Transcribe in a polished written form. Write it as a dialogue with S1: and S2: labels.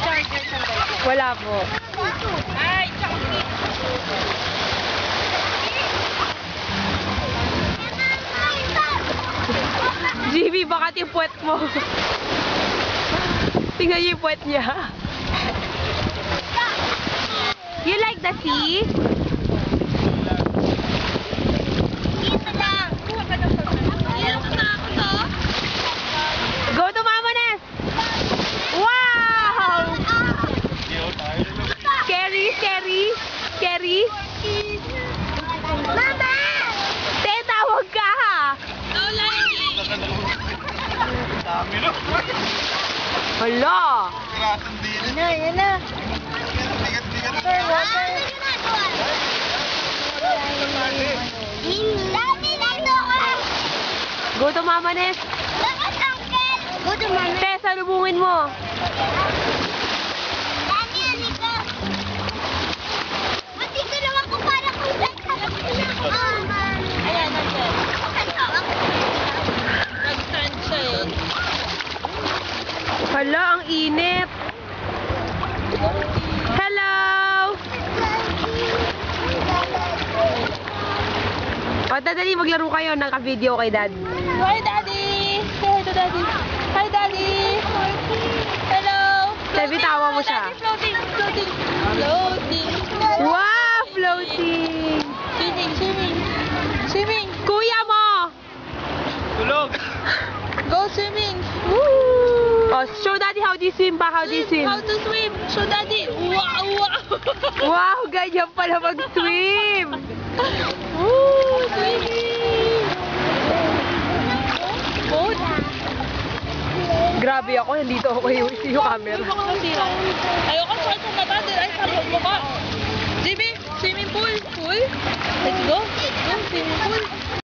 S1: charger sa bike?
S2: Wala po.
S1: Ay, chocolate.
S2: GB, baka yung puwet mo. Tingnan niyo yung puwet niya. You like the sea? Go to Mama Ness! Wow! Scary, scary, scary.
S3: Mama!
S2: Te, tawag ka ha!
S4: Dami no.
S2: Hala!
S4: Kirasang dilis.
S3: Yan na.
S4: Bigat-bigat.
S3: Daddy, nandito ka!
S2: Go to Mama Ness!
S3: Bakit, Uncle? Go to Mama.
S2: Te, salubungin mo.
S3: Daddy, halika. Mati ko naman kung para kung
S1: Ayan, nandun. Nag-stand siya eh.
S2: Hala, ang init. Hello! O, dadali, maglaro kayo. Naka-video kay Dad.
S1: Hi, Daddy! Say hi to Daddy. Hi, Daddy! Hello!
S2: Sabi, tawa mo siya.
S1: Daddy, floating, floating. Floating.
S2: Wow! Floating!
S1: Swimming, swimming. Swimming.
S2: Kuya mo!
S4: Tulog.
S1: Go swimming.
S2: Woo! Oh, show Daddy how do you swim ba? How do you swim?
S1: How to swim. Show Daddy. Wow, wow.
S2: Wow! Ganyan pala mag-swim!
S1: Woo, swimming. Boat.
S2: Grabe ako, nandito ako kayo yung camera.
S1: Ayoko masira. Ayoko sakit sa mata. Ay, sa mukha. JB, swimming pool. Pool. Let's go. Let's go, swimming pool.